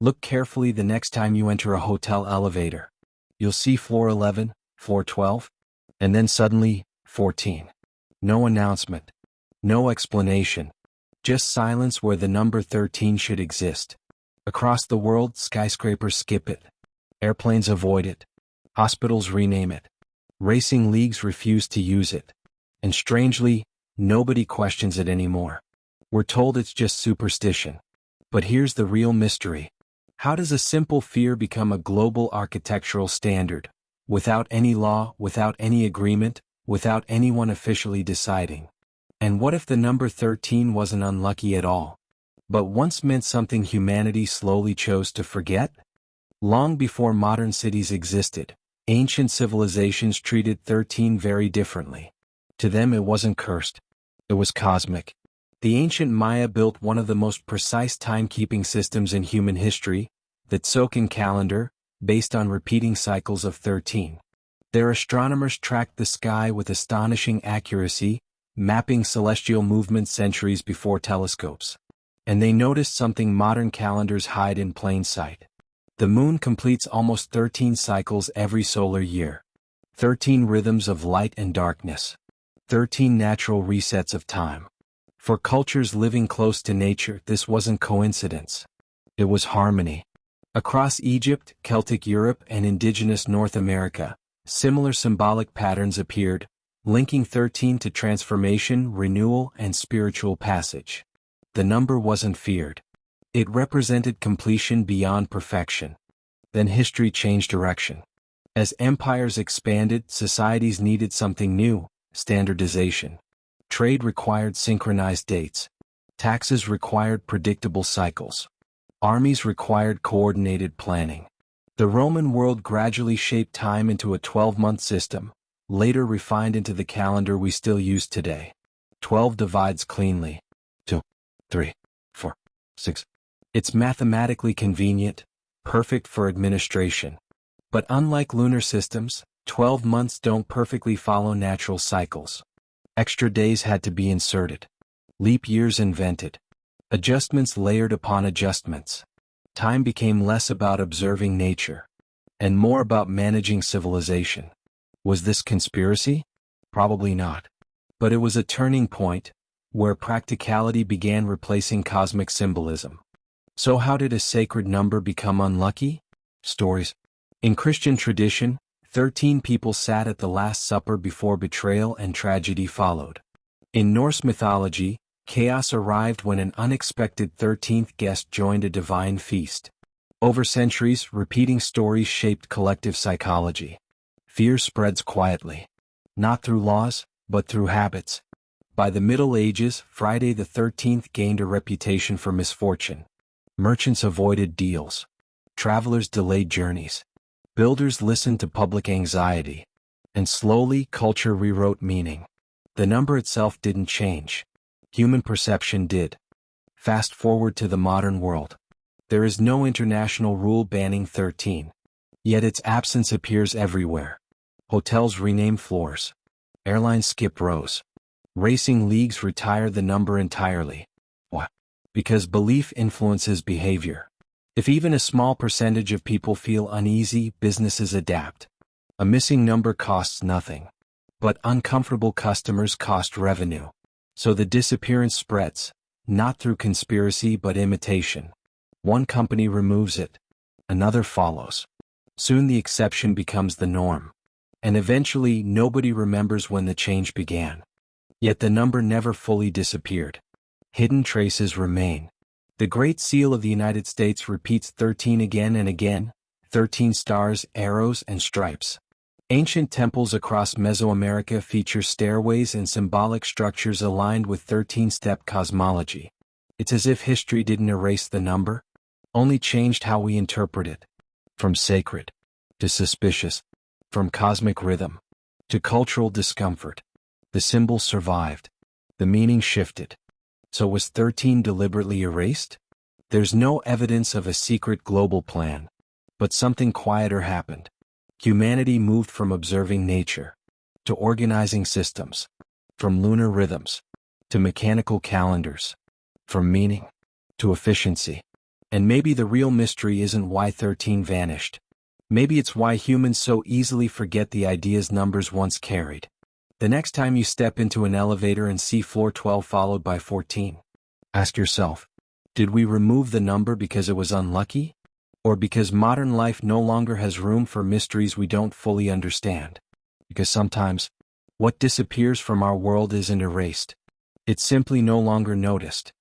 Look carefully the next time you enter a hotel elevator. You'll see floor 11, floor 12, and then suddenly, 14. No announcement. No explanation. Just silence where the number 13 should exist. Across the world, skyscrapers skip it. Airplanes avoid it. Hospitals rename it. Racing leagues refuse to use it. And strangely, nobody questions it anymore. We're told it's just superstition. But here's the real mystery. How does a simple fear become a global architectural standard? Without any law, without any agreement, without anyone officially deciding. And what if the number 13 wasn't unlucky at all, but once meant something humanity slowly chose to forget? Long before modern cities existed, ancient civilizations treated 13 very differently. To them it wasn't cursed. It was cosmic. The ancient Maya built one of the most precise timekeeping systems in human history, the Tzolk'in calendar, based on repeating cycles of 13. Their astronomers tracked the sky with astonishing accuracy, mapping celestial movements centuries before telescopes. And they noticed something modern calendars hide in plain sight. The moon completes almost 13 cycles every solar year. 13 rhythms of light and darkness. 13 natural resets of time. For cultures living close to nature, this wasn't coincidence. It was harmony. Across Egypt, Celtic Europe, and indigenous North America, similar symbolic patterns appeared, linking 13 to transformation, renewal, and spiritual passage. The number wasn't feared. It represented completion beyond perfection. Then history changed direction. As empires expanded, societies needed something new: standardization. Trade required synchronized dates. Taxes required predictable cycles. Armies required coordinated planning. The Roman world gradually shaped time into a 12-month system, later refined into the calendar we still use today. 12 divides cleanly. 2, 3, 4, 6. It's mathematically convenient, perfect for administration. But unlike lunar systems, 12 months don't perfectly follow natural cycles. Extra days had to be inserted. Leap years invented. Adjustments layered upon adjustments. Time became less about observing nature, and more about managing civilization. Was this conspiracy? Probably not. But it was a turning point, where practicality began replacing cosmic symbolism. So how did a sacred number become unlucky? Stories. In Christian tradition, 13 people sat at the Last Supper before betrayal and tragedy followed. In Norse mythology, chaos arrived when an unexpected 13th guest joined a divine feast. Over centuries, repeating stories shaped collective psychology. Fear spreads quietly. Not through laws, but through habits. By the Middle Ages, Friday the 13th gained a reputation for misfortune. Merchants avoided deals. Travelers delayed journeys. Builders listened to public anxiety. And slowly, culture rewrote meaning. The number itself didn't change. Human perception did. Fast forward to the modern world. There is no international rule banning 13. Yet its absence appears everywhere. Hotels rename floors. Airlines skip rows. Racing leagues retire the number entirely. Why? Because belief influences behavior. If even a small percentage of people feel uneasy, businesses adapt. A missing number costs nothing. But uncomfortable customers cost revenue. So the disappearance spreads, not through conspiracy but imitation. One company removes it. Another follows. Soon the exception becomes the norm. And eventually nobody remembers when the change began. Yet the number never fully disappeared. Hidden traces remain. The Great Seal of the United States repeats 13 again and again, 13 stars, arrows, and stripes. Ancient temples across Mesoamerica feature stairways and symbolic structures aligned with 13-step cosmology. It's as if history didn't erase the number, only changed how we interpret it. From sacred to suspicious, from cosmic rhythm to cultural discomfort, the symbol survived. The meaning shifted. So was 13 deliberately erased? There's no evidence of a secret global plan. But something quieter happened. Humanity moved from observing nature to organizing systems, from lunar rhythms to mechanical calendars, from meaning to efficiency. And maybe the real mystery isn't why 13 vanished. Maybe it's why humans so easily forget the ideas numbers once carried. The next time you step into an elevator and see floor 12 followed by 14, ask yourself, did we remove the number because it was unlucky? Or because modern life no longer has room for mysteries we don't fully understand? Because sometimes, what disappears from our world isn't erased. It's simply no longer noticed.